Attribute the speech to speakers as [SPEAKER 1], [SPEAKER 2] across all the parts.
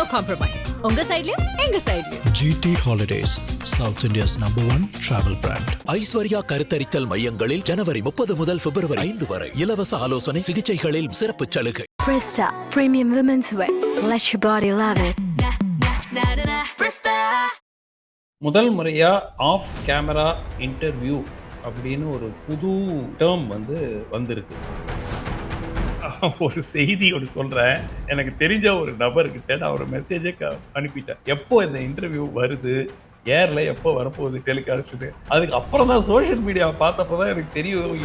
[SPEAKER 1] No compromise. உங்க சைடுலயும் எங்க சைடுலயும்.
[SPEAKER 2] GT Holidays, South India's #1 travel brand.
[SPEAKER 3] Aishwarya கருத்தரித்தல் மையங்களில் ஜனவரி 30 முதல் பிப்ரவரி 5 வரை இலவச ஆலோசனை சிகிச்சைகளில் சிறப்பு சலுகை.
[SPEAKER 4] Presta Premium Women's Wear. Let your body love it.
[SPEAKER 5] முதல் முறையா ஆஃப் கேமரா இன்டர்வியூ அப்படின்னு ஒரு புது டேர்ம் வந்திருக்கு. ஒரு செய்தி ஒன்று சொல்றேன். எனக்கு தெரிஞ்ச ஒரு நபர்கிட்ட நான் ஒரு மெசேஜை அனுப்பிட்டேன். எப்போ இந்த இன்டர்வியூ வருது, ஏர்ல எப்போ வரப்போகுது டெலிகாஸ்ட், அதுக்கு அப்புறம் தான் சோஷியல் மீடியாவை பார்த்தப்பதான் எனக்கு தெரியும்.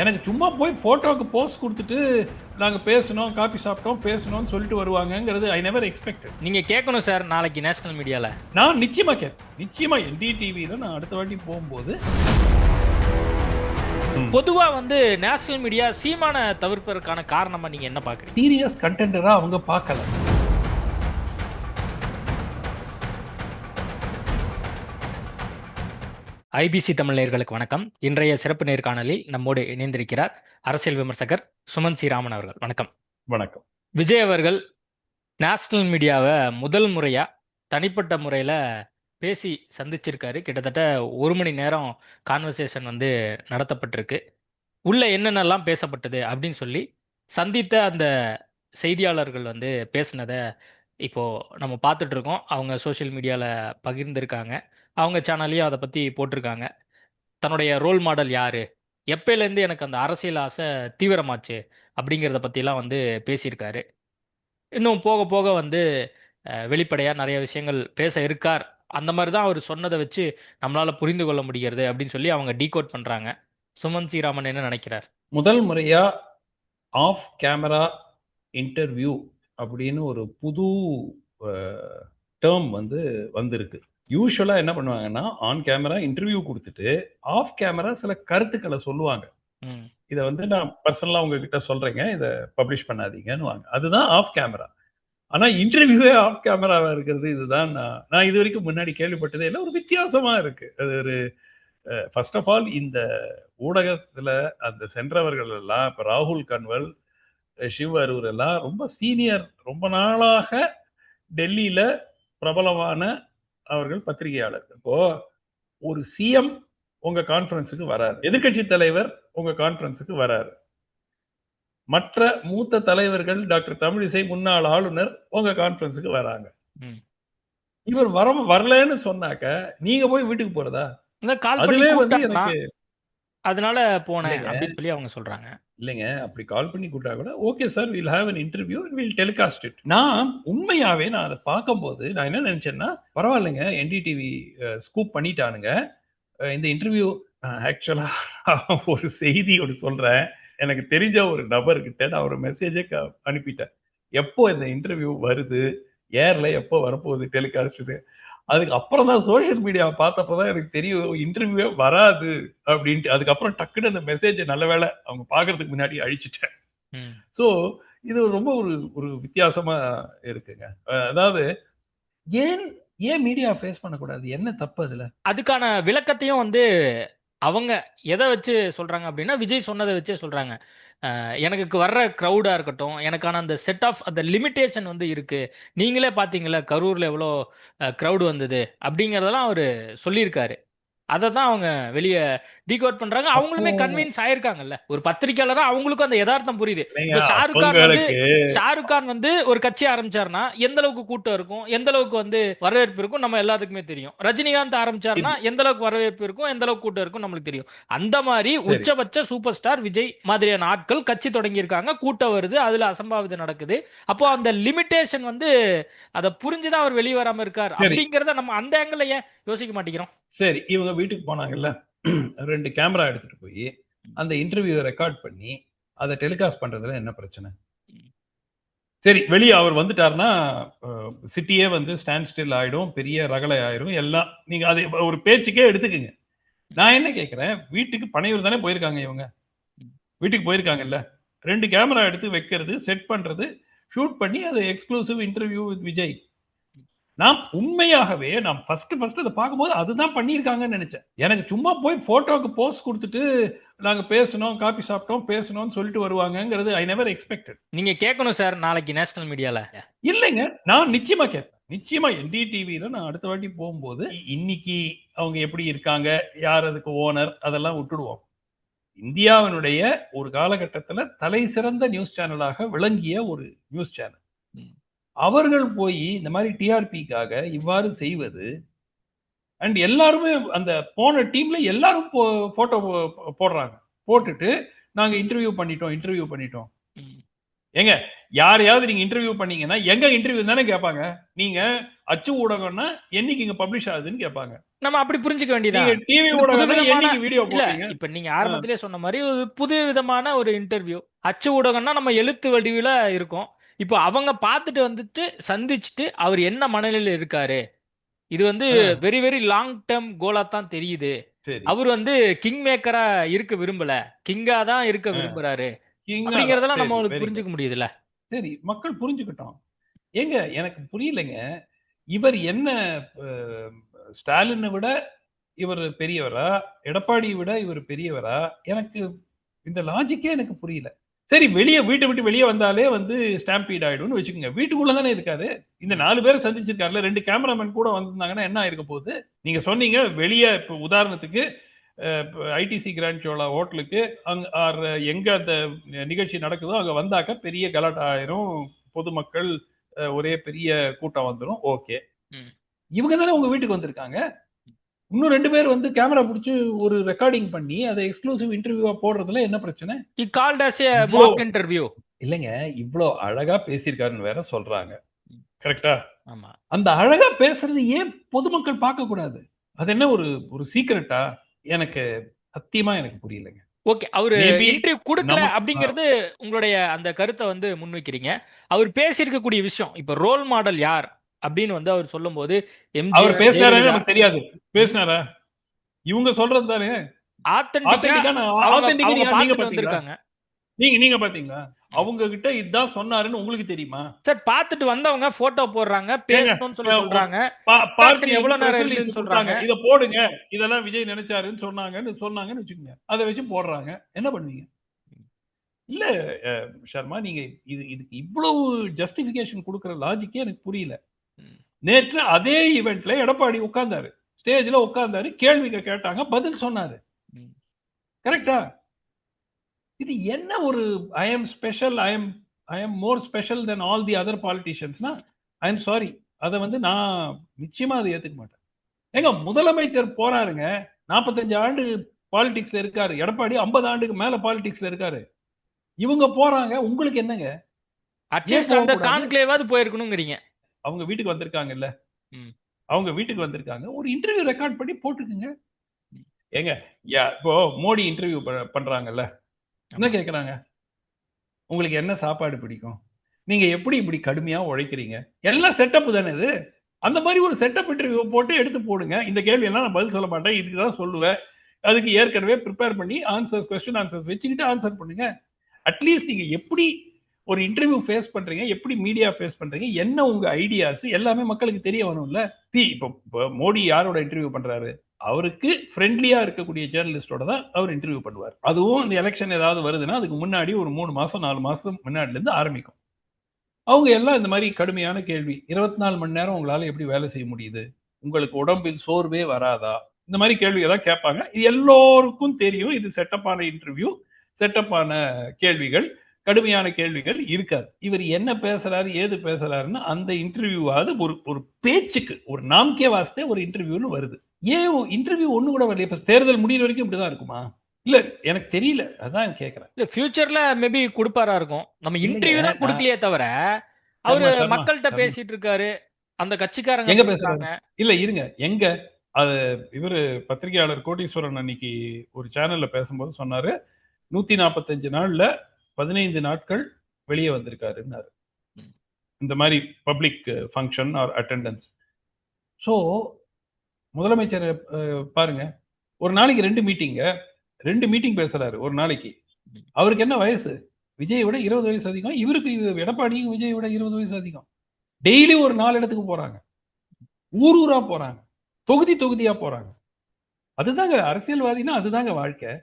[SPEAKER 5] எனக்கு சும்மா போய் போட்டோக்கு போஸ்ட் கொடுத்துட்டு நாங்க பேசணும், காபி சாப்பிட்டோம், பேசணும்னு சொல்லிட்டு வருவாங்கங்கிறது ஐ நெவர் எக்ஸ்பெக்டட்.
[SPEAKER 6] நீங்க கேட்கணும் சார், நாளைக்கு நேஷனல் மீடியால
[SPEAKER 5] நான் நிச்சயமா கேட்பேன். நிச்சயமா NDTVல நான் அடுத்த வாட்டி போகும்போது
[SPEAKER 6] பொதுவா நேஷனல் மீடியா சீமான தவிர்ப்பதற்கான காரணமா நீங்க என்ன பாக்குறீங்க?
[SPEAKER 5] சீரியஸ் கண்டென்டரா அவங்க பார்க்கல.
[SPEAKER 6] ஐபிசி தமிழ் நேயர்களுக்கு வணக்கம். இன்றைய சிறப்பு நேர்காணலில் நம்மோடு இணைந்திருக்கிறார் அரசியல் விமர்சகர் சுமன் ஸ்ரீராமன் அவர்கள். வணக்கம்.
[SPEAKER 5] வணக்கம்.
[SPEAKER 6] விஜய் அவர்கள் நேஷனல் மீடியாவை முதல் முறையா தனிப்பட்ட முறையில் பேசி சந்திச்சிருக்காரு. கிட்டத்தட்ட 1 மணி நேரம் கான்வர்சேஷன் நடத்தப்பட்டிருக்கு. உள்ள என்னென்னலாம் பேசப்பட்டது அப்படின்னு சொல்லி சந்தித்த அந்த செய்தியாளர்கள் பேசினதை இப்போ நம்ம பார்த்துட்டு இருக்கோம். அவங்க சோஷியல் மீடியாவில் பகிர்ந்திருக்காங்க, அவங்க சேனல்லையும் அதை பற்றி போட்டிருக்காங்க. தன்னுடைய ரோல் மாடல் யார், எப்போலேருந்து எனக்கு அந்த அரசியல் ஆசை தீவிரமாச்சு அப்படிங்கிறத பற்றிலாம் பேசியிருக்காரு. இன்னும் போக போக வெளிப்படையாக நிறைய விஷயங்கள் பேச இருக்கார். அந்த மாதிரி தான் அவர் சொன்னதை வச்சு நம்மளால் புரிந்து கொள்ள முடிகிறது அப்படின்னு சொல்லி அவங்க டீகோட் பண்ணுறாங்க. சுமன் ஸ்ரீராமன் என்ன நினைக்கிறார்?
[SPEAKER 5] முதல் முறையா ஆஃப் கேமரா இன்டர்வியூ அப்படின்னு ஒரு புது டேர்ம் வந்திருக்கு. யூஸ்வலா என்ன பண்ணுவாங்கன்னா, ஆன் கேமரா இன்டர்வியூ கொடுத்துட்டு ஆஃப் கேமரா சில கருத்துக்களை சொல்லுவாங்க. இதை நான் பர்சனலா உங்ககிட்ட சொல்றேங்க, இதை பப்ளிஷ் பண்ணாதீங்கன்னு. அதுதான் ஆஃப் கேமரா. ஆனா இன்டர்வியூவே ஆஃப் கேமராவா இருக்கிறது இதுதான் நான் இது வரைக்கும் முன்னாடி கேள்விப்பட்டதே இல்லை. ஒரு வித்தியாசமா இருக்கு. அது ஒரு ஃபர்ஸ்ட் ஆஃப் ஆல் இந்த ஊடகத்துல அந்த சென்றவர்கள் எல்லாம், இப்ப ராகுல் கன்வல், சிவ் அரூர் எல்லாம் ரொம்ப சீனியர், ரொம்ப நாளாக டெல்லியில பிரபலமான அவர்கள் பத்திரிகையாளர்கள். இப்போ ஒரு சிஎம் உங்க கான்ஃபரன்ஸுக்கு வராரு, எதிர்கட்சி தலைவர் உங்க கான்ஃபரன்ஸுக்கு வராரு, மற்ற மூத்த தலைவர்கள் டாக்டர் தமிழிசை முன்னாள் ஆளுநர் உங்க கான்ஃபரன்ஸுக்கு வராங்க. இவர் வரலன்னு சொன்னாக்க நீங்க போய் வீட்டுக்கு போறதா? அதுவே எனக்கு
[SPEAKER 6] அதனால போனேன் அப்படின்னு சொல்லி அவங்க சொல்றாங்க.
[SPEAKER 5] இல்லைங்க, அப்படி கால் பண்ணி கூட்டா கூட okay sir, will have an interview and we'll telecast it. நான் உண்மையாவே அதை பார்க்கும்போது நான் என்ன நினைச்சேன்னா, பரவாயில்லைங்க, NDTV ஸ்கூப் பண்ணிட்டானுங்க இந்த இன்டர்வியூ. ஆக்சுவலா ஒரு செய்தி ஒன்று சொல்றேன். எனக்கு தெரிஞ்ச ஒரு நபர்கிட்ட நான் ஒரு மெசேஜை அனுப்பிட்டேன். எப்போ இந்த இன்டர்வியூ வருது, ஏர்ல எப்போ வரப்போகுது டெலிகாஸ்ட், அதுக்கு அப்புறம் தான் சோஷியல் மீடியாவை பார்த்தப்பதான் எனக்கு தெரியும் இன்டர்வியூவே வராது அப்படின்ட்டு. அதுக்கப்புறம் டக்குன்னு அந்த மெசேஜை நல்ல வேளை அவங்க பார்க்கறதுக்கு முன்னாடி அழிச்சிட்டேன். ஸோ இது ரொம்ப ஒரு வித்தியாசமா இருக்குங்க. அதாவது ஏன் மீடியா ஃபேஸ் பண்ணக்கூடாது? என்ன தப்பு அதுல?
[SPEAKER 6] அதுக்கான விளக்கத்தையும் அவங்க எதை வச்சு சொல்றாங்க அப்படின்னா, விஜய் சொன்னதை வச்சே சொல்றாங்க. எனக்கு வர்ற க்ரௌடாக இருக்கட்டும், எனக்கான அந்த செட் ஆஃப் அந்த லிமிட்டேஷன் இருக்கு. நீங்களே பார்த்தீங்களா கரூரில் எவ்வளோ க்ரௌடு வந்தது அப்படிங்கிறதெல்லாம் அவர் சொல்லியிருக்காரு. அதை தான் அவங்க வெளியே டீகோட் பண்றாங்க. அவங்களுமே கன்வின்ஸ் ஆயிருக்காங்கல்ல. ஒரு பத்திரிகையாளரா அவங்களுக்கும் அந்த யதார்த்தம் புரியுது. இப்போ ஷாருக் கான் ஒரு கட்சி ஆரம்பிச்சாருன்னா எந்த அளவுக்கு கூட்டம் இருக்கும், எந்த அளவுக்கு வரவேற்பு இருக்கும் நம்ம எல்லாத்துக்குமே தெரியும். ரஜினிகாந்த் ஆரம்பிச்சாருன்னா எந்த அளவுக்கு வரவேற்பு இருக்கும், எந்த அளவுக்கு கூட்டம் இருக்கும் நம்மளுக்கு தெரியும். அந்த மாதிரி உச்சபட்ச சூப்பர் ஸ்டார் விஜய் மாதிரியான ஆட்கள் கட்சி தொடங்கி இருக்காங்க, கூட்டம் வருது, அதுல அசம்பாவிதம் நடக்குது. அப்போ அந்த லிமிட்டேஷன் அதை புரிஞ்சுதான் அவர் வெளியே வராம இருக்கார் அப்படிங்கறத நம்ம அந்த ஆங்கிள் ஏன் யோசிக்க மாட்டேங்கிறோம்?
[SPEAKER 5] சரி, இவங்க வீட்டுக்கு போனாங்கல்ல, 2 கேமரா எடுத்துட்டு போய் அந்த இன்டர்வியூ ரெக்கார்ட் பண்ணி அதை டெலிகாஸ்ட் பண்றதுல என்ன பிரச்சனை? சரி, வெளியே அவர் வந்துட்டாருன்னா சிட்டியே ஸ்டாண்ட் ஸ்டில் ஆயிடும், பெரிய ரகலை ஆயிடும் எல்லாம். நீங்க அதை ஒரு பேச்சுக்கே எடுத்துக்கங்க. நான் என்ன கேட்கிறேன், வீட்டுக்கு பனையூர் தானே போயிருக்காங்க இவங்க, வீட்டுக்கு போயிருக்காங்கல்ல, 2 கேமரா எடுத்து வைக்கிறது, செட் பண்றது, ஷூட் பண்ணி அது எக்ஸ்க்ளூசிவ் இன்டர்வியூ வித் விஜய். நான் உண்மையாகவே ஃபர்ஸ்ட் அதை பார்க்கும்போது அதுதான் பண்ணியிருக்காங்கன்னு நினைச்சேன். எனக்கு சும்மா போய் போட்டோக்கு போஸ்ட் கொடுத்துட்டு நாங்க பேசணும், காபி சாப்பிட்டோம், பேசணும்னு சொல்லிட்டு வருவாங்கங்கிறது ஐ நெவர் எக்ஸ்பெக்டட்.
[SPEAKER 6] நீங்க கேட்கணும் சார் நாளைக்கு நேஷனல் மீடியால.
[SPEAKER 5] இல்லைங்க, நான் நிச்சயமா கேட்பேன். நிச்சயமா NDTVல நான் அடுத்த வாட்டி போகும்போது இன்னைக்கு அவங்க எப்படி இருக்காங்க, யார் அதுக்கு ஓனர், அதெல்லாம் விட்டுடுவோம். இந்தியாவினுடைய ஒரு காலகட்டத்துல தலை சிறந்த நியூஸ் சேனலாக விளங்கிய ஒரு நியூஸ் சேனல். அவர்கள் போய் இந்த மாதிரி டிஆர்பிக்காக இவ்வாறு செய்வது, அண்ட் எல்லாருமே அந்த போன டீம்ல எல்லாரும் போட்டோ போடுறாங்க. போட்டுட்டு நாங்க இன்டர்வியூ பண்ணிட்டோம். ஏங்க, யாரையாவது நீங்க இன்டர்வியூ பண்ணீங்கன்னா எங்க இன்டர்வியூ தானே கேட்பாங்க. நீங்க அச்சு ஊடகம்னா என்னைக்கு இங்க பப்ளிஷ் ஆகுதுன்னு கேட்பாங்க.
[SPEAKER 6] நம்ம அப்படி புரிஞ்சுக்க வேண்டியதா.
[SPEAKER 5] நீங்க டிவி ஊடகம் என்னைக்கு வீடியோ போடுறீங்க.
[SPEAKER 6] இப்ப நீங்க ஆரம்பத்திலே சொன்ன மாதிரி ஒரு புது விதமான ஒரு இன்டர்வியூ. அச்சு ஊடகம்னா நம்ம எழுத்து வடிவில இருக்கும். இப்போ அவங்க பார்த்துட்டு வந்துட்டு சந்திச்சுட்டு அவர் என்ன மனநிலையில் இருக்காரு, இது வந்து வெரி வெரி லாங் டேர்ம் கோலா தான் தெரியுது.
[SPEAKER 5] சரி,
[SPEAKER 6] அவர் வந்து கிங் மேக்கரா இருக்க விரும்பல, கிங்கா தான் இருக்க விரும்புறாரு அப்படிங்கறதெல்லாம்
[SPEAKER 5] சரி,
[SPEAKER 6] நம்மளுக்கு
[SPEAKER 5] very
[SPEAKER 6] புரிஞ்சுக்க முடியுதுல்ல.
[SPEAKER 5] சரி, மக்கள் புரிஞ்சுக்கிட்டோம். ஏங்க, எனக்கு புரியலைங்க, இவர் என்ன ஸ்டாலினை விட இவர் பெரியவரா, எடப்பாடியை விட இவர் பெரியவரா? எனக்கு இந்த லாஜிக்கே எனக்கு புரியல. சரி, வீட்டை விட்டு வெளியே வந்தாலே வந்து ஸ்டாம்பீட் ஆயிடும்னு வச்சுக்கோங்க. வீட்டுக்குள்ள தானே இருக்காரு. இந்த 4 பேரை சந்திச்சிருக்காருல, 2 கேமராமேன் கூட வந்திருந்தாங்கன்னா என்ன ஆயிருக்க போகுது? நீங்க சொன்னீங்க வெளியே, இப்போ உதாரணத்துக்கு ஐடிசி கிராண்ட் சோலா ஹோட்டலுக்கு எங்க அந்த நிகழ்ச்சி நடக்குதோ அங்க வந்தாக்க பெரிய கலாட்டா ஆயிரும், பொதுமக்கள் ஒரே பெரிய கூட்டம் வந்துடும். ஓகே, இவங்க தானே உங்க வீட்டுக்கு வந்திருக்காங்க. இன்னும் 2 பேர் வந்து கேமரா பிடிச்சி ஒரு ரெக்கார்டிங் பண்ணி அதை எக்ஸ்க்ளூசிவ் இன்டர்வியூவா போடுறதுல என்ன பிரச்சனை?
[SPEAKER 6] He called as a mock interview.
[SPEAKER 5] இல்லைங்க, இவ்வளோ அழகா பேசியிருக்காருன்னு வேற சொல்றாங்க. கரெக்டா?
[SPEAKER 6] ஆமா.
[SPEAKER 5] அந்த அழகா பேசுறது ஏன் பொதுமக்கள் பார்க்க கூடாது? அது என்ன ஒரு சீக்ரெட்டா? எனக்கு சத்தியமா எனக்கு புரியலைங்க.
[SPEAKER 6] ஓகே, அவரு
[SPEAKER 5] Maybe
[SPEAKER 6] இன்டர்வியூ கொடுக்கல
[SPEAKER 5] நமக்கு-
[SPEAKER 6] அப்படிங்கிறது உங்களுடைய அந்த கருத்தை வந்து முன்வைக்கிறீங்க. அவர் பேசியிருக்கக்கூடிய விஷயம், இப்ப ரோல் மாடல் யார் அப்படின்னு வந்து அவர் சொல்லும்போது
[SPEAKER 5] அவர் பேசினாரே நமக்கு தெரியாது. பேசினாரா? இவங்க சொல்றது தானே
[SPEAKER 6] ஆத்தென்டிக்கா
[SPEAKER 5] நீங்க
[SPEAKER 6] பார்த்துட்டு
[SPEAKER 5] பாத்தீங்களா?
[SPEAKER 6] வந்திருக்காங்க.
[SPEAKER 5] நீங்க பாத்தீங்களா? அவங்க கிட்ட இதுதான் சொன்னாருன்னு உங்களுக்கு தெரியுமா?
[SPEAKER 6] சார், பார்த்துட்டு வந்தவங்க போட்டோ போடுறாங்க, பேசணும்னு சொல்றாங்க.
[SPEAKER 5] பார்ட்டி
[SPEAKER 6] எவ்வளவு நேரம்
[SPEAKER 5] press
[SPEAKER 6] இருக்குன்னு
[SPEAKER 5] release
[SPEAKER 6] சொல்றாங்க.
[SPEAKER 5] கொடுத்தாங்க. இத போடுங்க, இதெல்லாம் விஜய் நினைச்சாருன்னு சொன்னாங்கன்னு வச்சுக்கோங்க. அதை வச்சு போடுறாங்க. என்ன பண்ணுவீங்க? இல்ல சர்மா, நீங்க இதுக்கு இவ்வளவு ஜஸ்டிபிகேஷன் கொடுக்கிற லாஜிக்கே எனக்கு புரியல. நேற்று அதே ஈவென்ட்ல எடப்பாடி உட்கார்ந்தாரு, ஸ்டேஜ்ல உட்கார்ந்தாரு, கேள்விங்க கேட்டாங்க, பதில் சொன்னாரு. கரெக்டா? இது என்ன ஒரு I am special, I am more special than all the other பாலிட்டிஷியன்ஸ்னா, ஐ எம் சாரி, அதை வந்து நான் நிச்சயமா அதை ஏத்துக்க மாட்டேன். ஏங்க, முதலமைச்சர் போறாருங்க, 45 ஆண்டு பாலிடிக்ஸ்ல இருக்காரு. எடப்பாடி 50 ஆண்டுக்கு மேல பாலிடிக்ஸ்ல இருக்காரு. இவங்க போறாங்க, உங்களுக்கு என்னங்க?
[SPEAKER 6] அட்லீஸ்ட் அந்த கான்க்ளேவாவது போயிருக்கணும்ங்கறீங்க.
[SPEAKER 5] அவங்க வீட்டுக்கு வந்திருக்காங்கல்ல, அவங்க வீட்டுக்கு வந்திருக்காங்க, ஒரு இன்டர்வியூ ரெக்கார்ட் பண்ணி போட்டுக்குங்க. ஏங்க, இப்போ மோடி இன்டர்வியூ பண்றாங்கல்ல, என்ன கேட்குறாங்க? உங்களுக்கு என்ன சாப்பாடு பிடிக்கும்? நீங்க எப்படி இப்படி கடுமையா உழைக்கிறீங்க? எல்லாம் செட்டப் தானே இது. அந்த மாதிரி ஒரு செட்டப் இன்டர்வியூ போட்டு எடுத்து போடுங்க. இந்த கேள்வி எல்லாம் நான் பதில் சொல்ல மாட்டேன், இதுக்கு தான் சொல்லுவேன். அதுக்கு ஏற்கனவே ப்ரிப்பேர் பண்ணி கொஸ்டின் ஆன்சர்ஸ் வச்சுக்கிட்டு ஆன்சர் பண்ணுங்க. அட்லீஸ்ட் நீங்க எப்படி ஒரு இன்டர்வியூ ஃபேஸ் பண்றீங்க, எப்படி மீடியா ஃபேஸ் பண்றீங்க, என்ன உங்க ஐடியாஸ் எல்லாமே மக்களுக்கு தெரிய வரும்ல. இப்போ மோடி யாரோட இன்டர்வியூ பண்றாரு? அவருக்கு ஃப்ரெண்ட்லியா இருக்கக்கூடிய ஜேர்னலிஸ்டோட தான் அவர் இன்டர்வியூ பண்ணுவார். அதுவும் இந்த எலெக்ஷன் ஏதாவது வருதுன்னா அதுக்கு முன்னாடி ஒரு 3 மாசம் 4 மாசம் முன்னாடில இருந்து ஆரம்பிக்கும். அவங்க எல்லாம் இந்த மாதிரி கடுமையான கேள்வி, 24 மணி நேரம் உங்களால எப்படி வேலை செய்ய முடியுது, உங்களுக்கு உடம்பில் சோர்வே வராதா, இந்த மாதிரி கேள்விகள் தான் கேட்பாங்க. இது எல்லோருக்கும் தெரியும், இது செட்டப்பான இன்டர்வியூ, செட்டப்பான கேள்விகள், கடுமையான கேள்விகள் இருக்காது. இவர் என்ன பேசுறாரு, ஏது பேசுறாருன்னு அந்த இன்டர்வியூவாவது ஒரு பேச்சுக்கு, ஒரு நாம்கே வாஸ்தே ஒரு இன்டர்வியூன்னு வருது. ஏன் இன்டர்வியூ ஒண்ணு கூட வரல? இப்ப தேர்தல் முடிகிற வரைக்கும் இப்படிதான் இருக்குமா? இல்ல, எனக்கு தெரியல, அதான் கேக்குறேன்.
[SPEAKER 6] இல்ல, ஃபியூச்சர்ல மேபி கொடுப்பாரா இருக்கும். நம்ம இன்டர்வியூ தான் கொடுக்கலையே தவிர அவரு மக்கள்கிட்ட பேசிட்டு இருக்காரு, அந்த கட்சிக்காரங்க
[SPEAKER 5] எங்க
[SPEAKER 6] பேசுறாங்க.
[SPEAKER 5] பேசுறாங்க? இல்ல இருங்க, எங்க அது இவரு பத்திரிகையாளர் கோட்டீஸ்வரன் அன்னைக்கு ஒரு சேனல்ல பேசும்போது சொன்னாரு, 145 நாள்ல 15 நாட்கள் வெளியே வந்திருக்காருன்னாரு. இந்த மாதிரி public function or attendance. So முதலமைச்சர் பாருங்க, ஒரு நாளைக்கு 2 மீட்டிங் பேசுறாரு ஒரு நாளைக்கு. அவருக்கு என்ன வயசு? விஜய் விட 20 வயசு அதிகம். இவருக்கு எடப்பாடியும் விஜய் விட 20 வயசு அதிகம். டெய்லி ஒரு 4 இடத்துக்கு போறாங்க, ஊரா போறாங்க, தொகுதியா போறாங்க. அதுதாங்க அரசியல்வாதினா, அதுதாங்க வாழ்க்கை.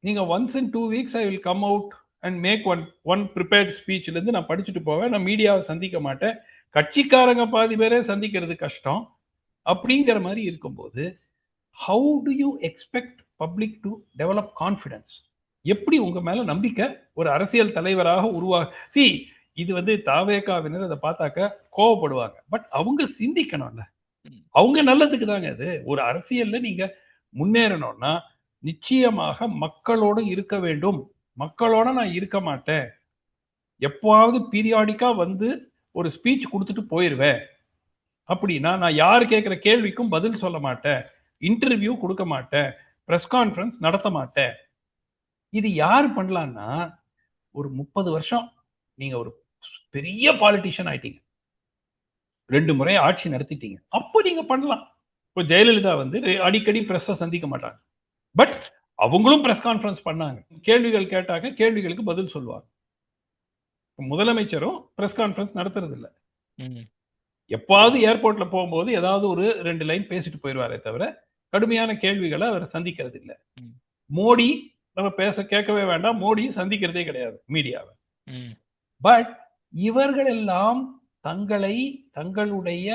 [SPEAKER 5] நீங்க once in 2 weeks I will come out and make one prepared ஸ்பீச்ல இருந்து நான் படிச்சுட்டு போவேன். நான் மீடியாவை சந்திக்க மாட்டேன். கட்சிக்காரங்க பாதி பேரே சந்திக்கிறது கஷ்டம். அப்படிங்கிற மாதிரி இருக்கும்போது how to you expect public to develop confidence? எப்படி உங்க மேல நம்பிக்கை ஒரு அரசியல் தலைவராக இது வந்து தாவேகாவினர் அதை பார்த்தாக்க கோவப்படுவாங்க. பட் அவங்க சிந்திக்கணும்ல, அவங்க நல்லதுக்கு தாங்க. அது ஒரு அரசியல்ல நீங்க முன்னேறணும்னா நிச்சயமாக மக்களோட இருக்க வேண்டும். மக்களோட நான் இருக்க மாட்டேன், எப்பவாவது பீரியாடிக்கா வந்து ஒரு ஸ்பீச் கொடுத்துட்டு போயிடுவேன். அப்படின்னா நான் யார் கேட்குற கேள்விக்கும் பதில் சொல்ல மாட்டேன், இன்டர்வியூ கொடுக்க மாட்டேன், ப்ரெஸ் கான்ஃபரன்ஸ் நடத்த மாட்டேன். இது யார் பண்ணலான்னா, ஒரு 30 வருஷம் நீங்க ஒரு பெரிய பாலிட்டிஷியன் ஆயிட்டீங்க, 2 முறை ஆட்சி நடத்திட்டீங்க, அப்போ நீங்க பண்ணலாம். இப்போ ஜெயலலிதா வந்து அடிக்கடி பிரஸ்ஸை சந்திக்க மாட்டாங்க. பட் அவங்களும் பிரஸ் கான்ஃபரன்ஸ் பண்ணாங்க. கேள்விகள் கேட்டாங்க, கேள்விகளுக்கு பதில் சொல்லுவாங்க. முதலமைச்சரும் பிரஸ் கான்ஃபரன்ஸ் நடத்துறது இல்லை. எப்பாவது ஏர்போர்ட்ல போகும்போது ஏதாவது ஒரு 2 லைன் பேசிட்டு போயிடுவாரே தவிர கடுமையான கேள்விகளை அவர் சந்திக்கிறது இல்லை. மோடி நம்ம கேட்கவே வேண்டாம், மோடி சந்திக்கிறதே கிடையாது மீடியாவை. பட் இவர்கள் எல்லாம் தங்களுடைய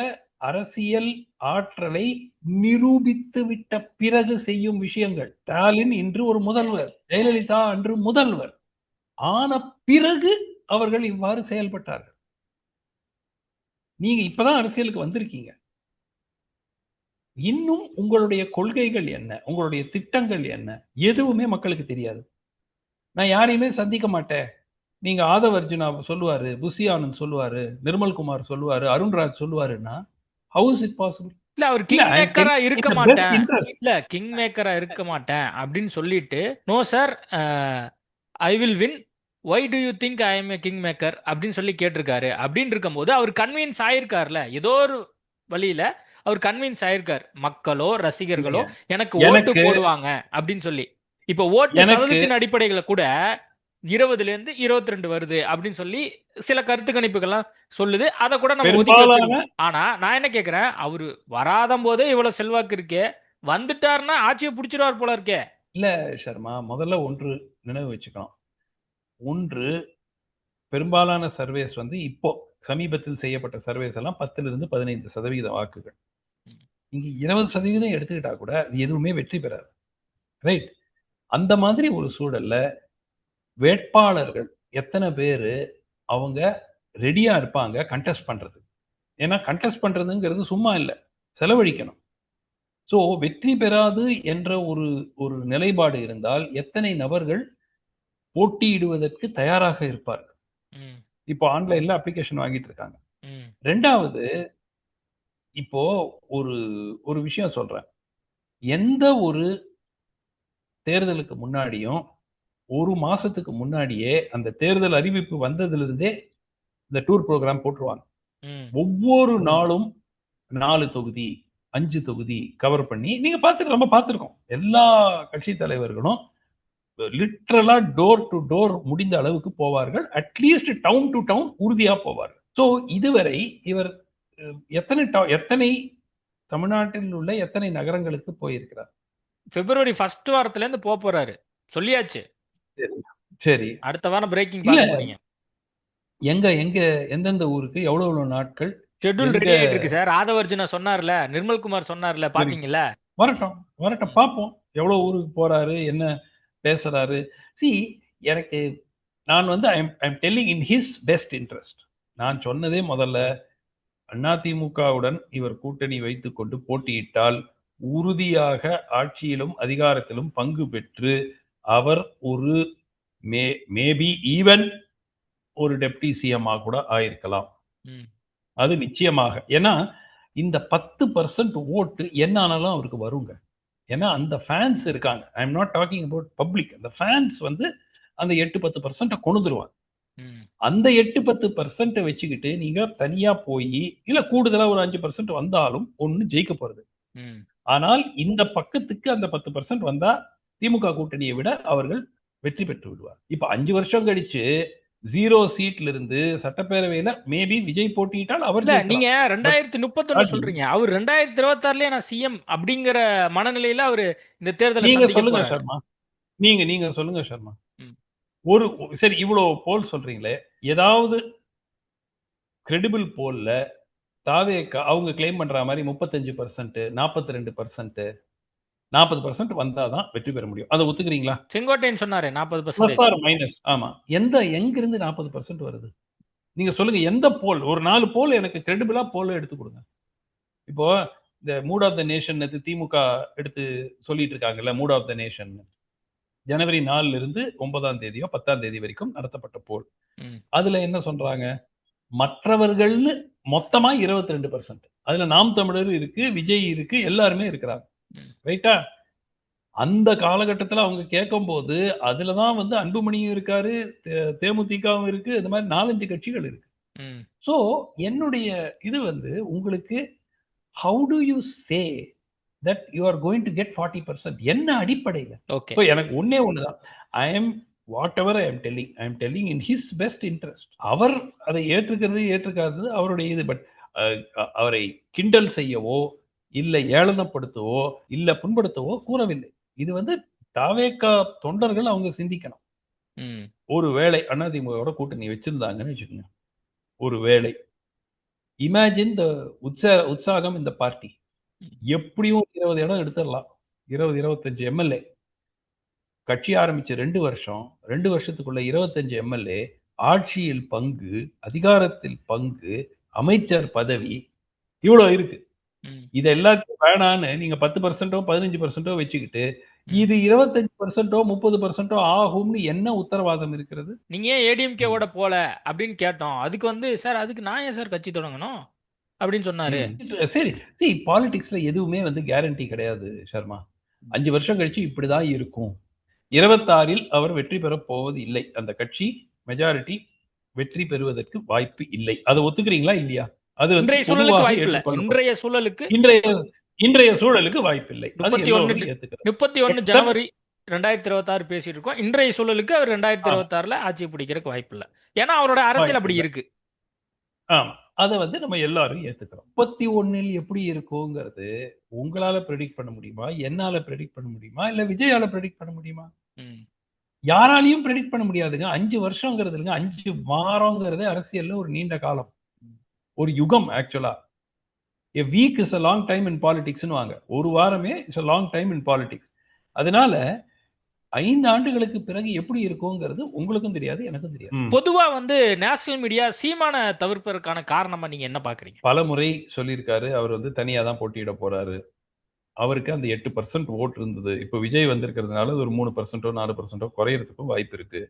[SPEAKER 5] அரசியல் ஆற்றலை நிரூபித்து விட்ட பிறகு செய்யும் விஷயங்கள். ஸ்டாலின் இன்று ஒரு முதல்வர், ஜெயலலிதா அன்று முதல்வர் ஆன பிறகு அவர்கள் இவ்வாறு செயல்பட்டார்கள். நீங்க இப்பதான் அரசியலுக்கு வந்திருக்கீங்க. இன்னும் உங்களுடைய கொள்கைகள் என்ன, உங்களுடைய திட்டங்கள் என்ன, எதுவுமே மக்களுக்கு தெரியாது. நான் யாரையுமே சந்திக்க மாட்டேன், நீங்க ஆதவ் அர்ஜுனா சொல்லுவாரு, புஷி ஆனந்த் சொல்லுவாரு, நிர்மல்குமார் சொல்லுவாரு, Arunraj சொல்லுவாருன்னா how is it possible?
[SPEAKER 6] இல்ல அவர் கிங் மேக்கரா இருக்க மாட்டேன், இல்ல கிங் மேக்கரா இருக்க மாட்டேன் அப்படின்னு சொல்லிட்டு no sir I will win, why do you think I am a king maker அப்படின்னு சொல்லி கேட்டிருக்காரு. அப்படின்னு இருக்கும்போது அவர் கன்வின்ஸ் ஆயிருக்காருல, ஏதோ ஒரு வழியில அவர் கன்வின்ஸ் ஆயிருக்காரு. மக்களோ ரசிகர்களோ எனக்கு ஓட்டு போடுவாங்க அப்படின்னு சொல்லி. இப்ப ஓட்டு சதவீதத்தின் அடிப்படையில கூட 20% வருது அப்படின்னு சொல்லி சில கருத்து கணிப்புகள்லாம் சொல்லுது. அதை கூட நம்ம ஒதுக்கி வச்சிருக்கோம். ஆனா நான் என்ன கேக்குறேன், அவரு வராத போதே இவ்வளவு செல்வாக்கு இருக்கே, வந்துட்டாருன்னா ஆட்சியை பிடிச்சிருவார் போல இருக்கே.
[SPEAKER 5] இல்ல சர்மா, முதல்ல ஒன்று நினைவு வச்சுக்கணும். ஒன்று, பெரும்பாலான சர்வேஸ் வந்து இப்போ சமீபத்தில் செய்யப்பட்ட சர்வேஸ் எல்லாம் 10-15% வாக்குகள். இங்க 20% எடுத்துக்கிட்டா கூட அது எதுவுமே வெற்றி பெறாது. ரைட்? அந்த மாதிரி ஒரு சூழல்ல வேட்பாளர்கள் எத்தனை பேரு அவங்க ரெடியா இருப்பாங்க கண்டெஸ்ட் பண்றது? ஏன்னா கண்டெஸ்ட் பண்றதுங்கிறது சும்மா இல்லை, செலவழிக்கணும். ஸோ வெற்றி பெறாது என்ற ஒரு நிலைப்பாடு இருந்தால் எத்தனை நபர்கள் போட்டியிடுவதற்கு தயாராக இருப்பார்கள்? இப்போ ஆன்லைன்ல அப்ளிகேஷன் வாங்கிட்டு இருக்காங்க. ரெண்டாவது, இப்போ ஒரு விஷயம் சொல்றேன். எந்த ஒரு தேர்தலுக்கு முன்னாடியும் 1 மாசத்துக்கு முன்னாடியே அந்த தேர்தல் அறிவிப்பு வந்ததுல இருந்தே இந்த டூர் ப்ரோக்ராம் போட்டுருவாங்க. ஒவ்வொரு நாளும் 4 தொகுதி 5 தொகுதி கவர் பண்ணி, நீங்க நம்ம பார்த்துருக்கோம், எல்லா கட்சி தலைவர்களும் லிட்டரலா டோர் டு டோர் முடிந்த அளவுக்கு போவார்கள். அட்லீஸ்ட் டவுன் டு டவுன் உறுதியா போவார்கள். ஸோ இதுவரை இவர் எத்தனை தமிழ்நாட்டில் உள்ள எத்தனை நகரங்களுக்கு போயிருக்கிறார்?
[SPEAKER 6] பிப்ரவரி 1 வாரத்துல இருந்து போறாரு, சொல்லியாச்சு.
[SPEAKER 5] சரி,
[SPEAKER 6] அடுத்த வாரம் பிரேக்கிங் பாருங்க.
[SPEAKER 5] எந்தெந்த ஊருக்கு எவ்வளவு நாட்கள்
[SPEAKER 6] ஷெட்யூல் ரெடி ஆயிட்டு இருக்கு சார். ஆதவ் அர்ஜுனா சொன்னார்ல, நிர்மல்குமார் சொன்னார்ல, பாத்தீங்கல்ல?
[SPEAKER 5] வரட்டும் பார்ப்போம் எவ்வளவு ஊருக்கு போறாரு, என்ன பேசுறாரு. எனக்கு நான் வந்து I am telling in his best interest. நான் சொன்னதே முதல்ல, அதிமுகவுடன் இவர் கூட்டணி வைத்துக் கொண்டு போட்டியிட்டால் உறுதியாக ஆட்சியிலும் அதிகாரத்திலும் பங்கு பெற்று அவர் ஒரு மேபி ஈவன் ஒரு டெப்டி சிஎம்ஆ கூட ஆயிருக்கலாம். அது நிச்சயமாக. ஏன்னா இந்த 10% ஓட்டு என்ன ஆனாலும் அவருக்கு வருங்க. ஏன்னா அந்த ஃபேன்ஸ் இருக்காங்க. I am not talking about public. அந்த ஃபேன்ஸ் வந்து அந்த 8-10% கொண்டுருவாங்க. அந்த 8-10% வச்சுக்கிட்டு நீங்க தனியா போய் இல்ல கூடுதலா ஒரு 5% வந்தாலும் ஒண்ணு ஜெயிக்க போறது. ஆனால் இந்த பக்கத்துக்கு அந்த 10% வந்தா திமுக கூட்டணியை விட அவர்கள் வெற்றி பெற்று விடுவார். இப்ப 5 வருஷம் கழிச்சு 0 சீட்ல இருந்து சட்டப்பேரவையில மேபி விஜய் போட்டியிட்டால் அவர்.
[SPEAKER 6] நீங்க 2031 சொல்றீங்க, அவர் 2026லயே நான் சிஎம் அப்படிங்கிற மனநிலையில அவரு இந்த தேர்தலை
[SPEAKER 5] நீங்க சொல்லுங்க சர்மா. நீங்க சொல்லுங்க சர்மா.
[SPEAKER 6] ம்.
[SPEAKER 5] ஒரு சரி இவ்வளோ போல் சொல்றீங்களே, ஏதாவது கிரெடிபிள் போல்ல தாவேகா அவங்க கிளைம் பண்ற மாதிரி 35%, 42%, 40% வந்தாதான் வெற்றி பெற முடியும். அதை ஒத்துக்கிறீங்களா?
[SPEAKER 6] செங்கோட்டையன் சொன்னாரு
[SPEAKER 5] பிளஸ்
[SPEAKER 6] 40%.
[SPEAKER 5] R minus. ஆமா. எங்கிருந்து 40% வருது? நீங்க சொல்லுங்க எந்த போல்? ஒரு 4 போல் எனக்கு கிரெடிபிளா போல் எடுத்து கொடுங்க. இப்போ இந்த மூட் ஆஃப் த நேஷன் திமுக எடுத்து சொல்லிட்டு இருக்காங்கல்ல, மூட் ஆஃப் த நேஷன். ஜனவரி 4 இருந்து 9ஆம் தேதியோ 10ஆம் தேதி வரைக்கும் நடத்தப்பட்ட போல்.
[SPEAKER 6] ம்.
[SPEAKER 5] அதுல என்ன சொல்றாங்க? மற்றவர்கள்னு மொத்தமா 22%. அதுல நாம் தமிழர் இருக்கு, விஜய் இருக்கு, எல்லாருமே இருக்கிறாங்க.
[SPEAKER 6] ம்.
[SPEAKER 5] ரைட்டா? அந்த காலகட்டத்துல அவங்க கேட்கும்போது அதுலதான் வந்து அன்புமணியும் இருக்காரு, தேமுதிகவும் இருக்கு, இந்த மாதிரி 4, 5 கட்சிகள் இருக்கு.
[SPEAKER 6] ம்.
[SPEAKER 5] சோ என்னுடைய இது வந்து உங்களுக்கு how do you say that you are going to get 40%? என்ன அடிப்படையில?
[SPEAKER 6] ஓகே.
[SPEAKER 5] இப்போ எனக்கு ஒண்ணே ஒண்ணுதான். I am whatever I am telling in his best interest. அவர் அதை ஏற்றுக்காதது அவருடைய இது. பட் அவரை கிண்டல் செய்யவோ இல்ல ஏளனப்படுத்தவோ இல்ல புண்படுத்தவோ கூறவில்லை. இது வந்து தாவேகா தொண்டர்கள் அவங்க சிந்திக்கணும்.
[SPEAKER 6] ம்.
[SPEAKER 5] ஒருவேளை அதிமுகவோட கூட்டணி வச்சிருந்தாங்கன்னு வச்சுக்கோங்க, ஒருவேளை இமேஜின் த உற்சாகம் இந்த பார்ட்டி எப்படியும் 20 இடம் எடுத்துடலாம். 20, 25 எம்எல்ஏ. கட்சி ஆரம்பிச்சு 2 வருஷம், 2 வருஷத்துக்குள்ள 25 எம்எல்ஏ, ஆட்சியில் பங்கு, அதிகாரத்தில் பங்கு, அமைச்சர் பதவி, இவ்வளவு இருக்கு.
[SPEAKER 6] ம்.
[SPEAKER 5] இது எல்லாத்தையும் வேணான்னு நீங்க 10%, 15% வச்சுக்கிட்டு இது 25%, 30% ஆகும்னு என்ன உத்தரவாதம் இருக்கிறது?
[SPEAKER 6] நீங்க ஏன் ஏடிஎம்கேவோட போல அப்படின்னு கேட்டோம். அதுக்கு வந்து சார் அதுக்கு நான் ஏன் சார் கட்சி தொடங்கணும் அப்படின்னு சொன்னாரு.
[SPEAKER 5] சரி, பாலிடிக்ஸ்ல எதுவுமே வந்து கேரண்டி கிடையாது சர்மா. 5 வருஷம் கழிச்சு இப்படிதான் இருக்கும். 26இல் அவர் வெற்றி பெறப் போவது இல்லை. அந்த கட்சி மெஜாரிட்டி வெற்றி பெறுவதற்கு வாய்ப்பு இல்லை. அதை ஒத்துக்கிறீங்களா இல்லையா? அது வந்து
[SPEAKER 6] இன்றைய சூழலுக்கு
[SPEAKER 5] பொதுவாக
[SPEAKER 6] வாய்ப்பு இல்லை.
[SPEAKER 5] ஏற்றுக்கொள்ளப்படும்.
[SPEAKER 6] இன்றைய
[SPEAKER 5] இன்றைய
[SPEAKER 6] சூழலுக்கு
[SPEAKER 5] சூழலுக்கு வாய்ப்பு இல்லை. அது
[SPEAKER 6] 31
[SPEAKER 5] எல்லோரும் ஏத்துக்கிறாங்க.
[SPEAKER 6] 31
[SPEAKER 5] Except-
[SPEAKER 6] ஜனவரி 2026 பேசிட்டு இருக்கோம். இன்றைய சூழலுக்கு அவர் 2026ல ஆட்சி பிடிக்கிறதுக்கு வாய்ப்பு இல்லை. ஏன்னா அவரோட அரசியல் அப்படி இருக்கு.
[SPEAKER 5] ஆமா. அதை வந்து நம்ம எல்லாரும் ஏத்துக்கிறோம். 31இல் எப்படி இருக்குங்கிறது உங்களால ப்ரெடிக்ட் பண்ண முடியுமா? என்னால ப்ரெடிக்ட் பண்ண முடியுமா? இல்ல விஜயால ப்ரெடிக்ட் பண்ண முடியுமா?
[SPEAKER 6] ம்.
[SPEAKER 5] யாராலையும் ப்ரெடிக்ட் பண்ண முடியாதுங்க. 5 வருஷங்கிறது இல்லைங்க, 5 வாரங்கிறது அரசியல்ல ஒரு நீண்ட காலம், ஒரு யுகம். ஆக்சுவலா a week is a long time in politics னு வாங்க. ஒரு வாரமே is a long time in politics. அதனால 5 ஆண்டுகளுக்கு பிறகு எப்படி இருக்குங்கிறது உங்களுக்கும் தெரியாது, எனக்கும் தெரியாது.
[SPEAKER 6] பொதுவா வந்து நேஷனல் மீடியா சீமான தவிர்ப்பதற்கான காரணமா நீங்க என்ன பாக்குறீங்க?
[SPEAKER 5] பல முறை சொல்லியிருக்காரு, அவர் வந்து தனியா தான் போட்டியிட போறாரு. அவருக்கு அந்த 8% ஓட் இருந்தது. இப்போ விஜய் வந்திருக்கிறதுனால ஒரு 3%, 4% குறையறதுக்கும் வாய்ப்பு இருக்கு.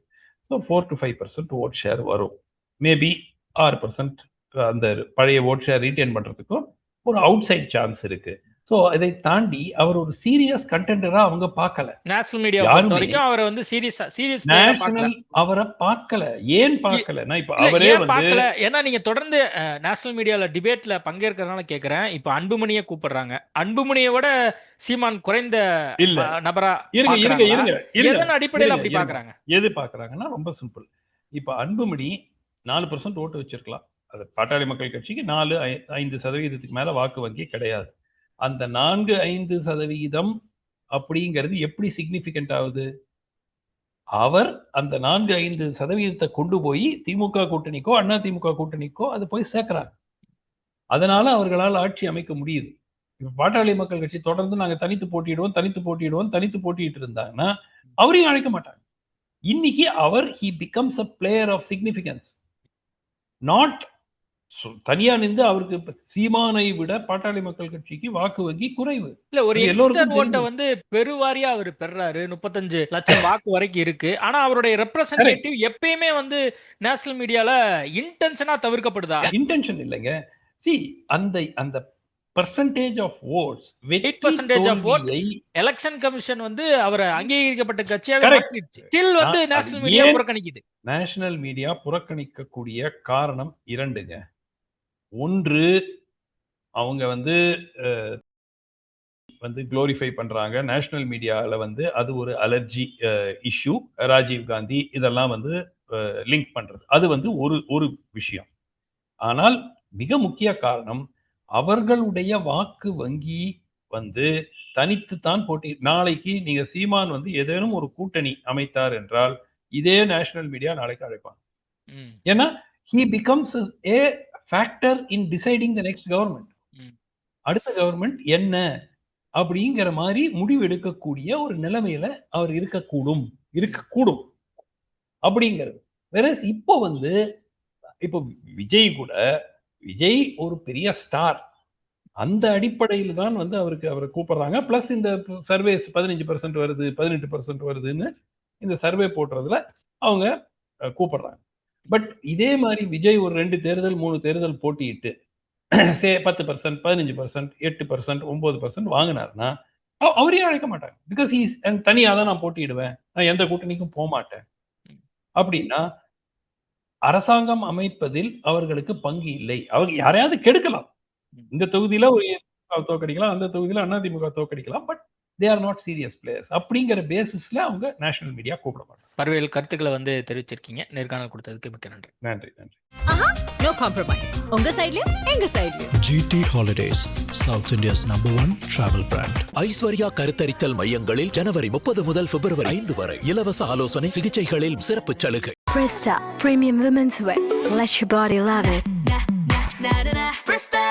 [SPEAKER 5] ஸோ 4 to 5% ஓட் ஷேர் வரும். மேபி 6% அந்த பழைய ஓட் ஷேர் ரீட்டைன் பண்றதுக்கும் ஒரு அவுட் சைட் சான்ஸ் இருக்கு. ஸோ இதை தாண்டி அவர் ஒரு சீரியஸ் கண்டெண்டரா அவங்க பார்க்கல.
[SPEAKER 6] நேஷனல் மீடியா
[SPEAKER 5] யாருமே
[SPEAKER 6] பொறுத்த வரைக்கும் அவரை வந்து சீரியஸ்
[SPEAKER 5] நேஷனல் அவரை பார்க்கல. ஏன் பார்க்கல? இப்ப அவரே வந்து
[SPEAKER 6] பார்க்கல. ஏன்னா நீங்க தொடர்ந்து நேஷனல் மீடியால டிபேட்ல பங்கேற்கிறதுனால கேக்குறேன். இப்ப அன்புமணியை கூப்பிடுறாங்க. அன்புமணியோட சீமான் குறைந்த
[SPEAKER 5] இல்ல.
[SPEAKER 6] நபரா
[SPEAKER 5] இருங்க.
[SPEAKER 6] எதன் அடிப்படையில் அப்படி பாக்குறாங்க?
[SPEAKER 5] எது பாக்குறாங்கன்னா ரொம்ப சிம்பிள். இப்ப அன்புமணி 4% ஓட்டு வச்சிருக்கலாம். அது பாட்டாளி மக்கள் கட்சிக்கு 4-5% மேல வாக்கு வங்கி கிடையாது. அந்த 4-5% அப்படிங்கிறது எப்படி சிக்னிபிகண்ட் ஆகுது? அவர் அந்த 4-5% கொண்டு போய் திமுக கூட்டணிக்கோ அண்ணா திமுக கூட்டணிக்கோ அது போய் சேர்க்கிறாங்க. அதனால அவர்களால் ஆட்சி அமைக்க முடியுது. இப்ப பாட்டாளி மக்கள் கட்சி தொடர்ந்து நாங்க தனித்து போட்டியிட்டு இருந்தாங்கன்னா அவரையும் அழைக்க மாட்டாங்க. இன்னைக்கு அவர் he becomes a player of significance. not தனியா நின்று அவருக்கு சீமானை விட பாட்டாளி மக்கள் கட்சிக்கு வாக்கு வங்கி குறைவு.
[SPEAKER 6] இல்ல ஒரு
[SPEAKER 5] எல்லோருக்கும்
[SPEAKER 6] ஓட்டை வந்து பெருவாரியா அவர் பெறாரு. 35 லட்சம் வாக்கு வரைக்கும் இருக்கு. ஆனா அவருடைய ரெப்ரசன்டேட்டிவ் எப்பயுமே வந்து நேஷனல் மீடியால இன்டென்ஷனா தவிர்க்கப்படுதா?
[SPEAKER 5] இன்டென்ஷன் இல்லைங்க. see அந்த percentage of votes
[SPEAKER 6] 8% of vote election commission வந்து அவரை அங்கீகரிக்கப்பட்ட கட்சியாவே மாற்றிடுச்சு. ஸ்டில் வந்து நேஷனல் மீடியா புறக்கணிக்குது.
[SPEAKER 5] நேஷனல் மீடியா புறக்கணிக்கக்கூடிய காரணம் 2ங்க. ஒன்று அவங்க வந்து குளோரிஃபை பண்றாங்க. நேஷனல் மீடியால வந்து அது ஒரு அலர்ஜி இஷ்யூ. ராஜீவ் காந்தி இதெல்லாம் வந்து லிங்க் பண்றது அது வந்து ஒரு விஷயம். ஆனால் மிக முக்கிய காரணம் அவர்களுடைய வாக்கு வங்கி வந்து தனித்து தான் போட்டி. நாளைக்கு நீங்க சீமான் வந்து ஏதேனும் ஒரு கூட்டணி அமைத்தார் என்றால் இதே நேஷனல் மீடியா நாளைக்கு அழைப்பாங்க.
[SPEAKER 6] ம்.
[SPEAKER 5] ஏன்னா he becomes a factor in deciding the next government.
[SPEAKER 6] ம்.
[SPEAKER 5] அடுத்த கவர்மெண்ட் என்ன அப்படிங்கிற மாதிரி முடிவு எடுக்கக்கூடிய ஒரு நிலைமையில அவர் இருக்கக்கூடும் அப்படிங்கிறது. வேற இப்போ வந்து இப்போ விஜய் ஒரு பெரிய ஸ்டார். அந்த அடிப்படையில் தான் வந்து அவரை கூப்பிடுறாங்க. பிளஸ் இந்த சர்வேஸ் 15% வருது 18% வருதுன்னு இந்த சர்வே போடுறதுல அவங்க கூப்பிடுறாங்க. பட் இதே மாதிரி விஜய் ஒரு 2 தேர்தல் 3 தேர்தல் போட்டியிட்டு 10%, 15%, 8%, 9% வாங்கினார்னா அவரையும் அழைக்க மாட்டாங்க. பிகாஸ் தனியாக தான் நான் போட்டியிடுவேன், நான் எந்த கூட்டணிக்கும் போக மாட்டேன் அப்படின்னா அரசாங்கம் அமைப்பதில் அவர்களுக்கு பங்கு இல்லை. அவங்க யாரையாவது கெடுக்கலாம். இந்த தொகுதியில ஒரு தோக்கடிக்கலாம், அந்த தொகுதியில அதிமுக தோக்கடிக்கலாம். But they are not serious players அப்படிங்கிற பேசிஸ்ல அவங்க நேஷனல் மீடியா கூப்பிட மாட்டாங்க.
[SPEAKER 6] பல்வேறு கருத்துக்களை வந்து தெரிவிச்சிருக்கீங்க. நேர்காணல் கொடுத்ததுக்கு மிக்க நன்றி.
[SPEAKER 5] நன்றி.
[SPEAKER 1] ஆஹா, நோ காம்ப்ரமைஸ். உங்க சைடுலயும் எங்க சைடுலயும்.
[SPEAKER 2] GT Holidays, South India's #1 travel brand.
[SPEAKER 3] Aishwarya கருத்தரித்தல் மையங்களில் ஜனவரி 30 முதல் பிப்ரவரி 5 வரை இலவச ஆலோசனை சிகிச்சைகளில் சிறப்பு சலுகை.
[SPEAKER 4] Presta Premium Women's Wear. Let your body love it.
[SPEAKER 1] Presta.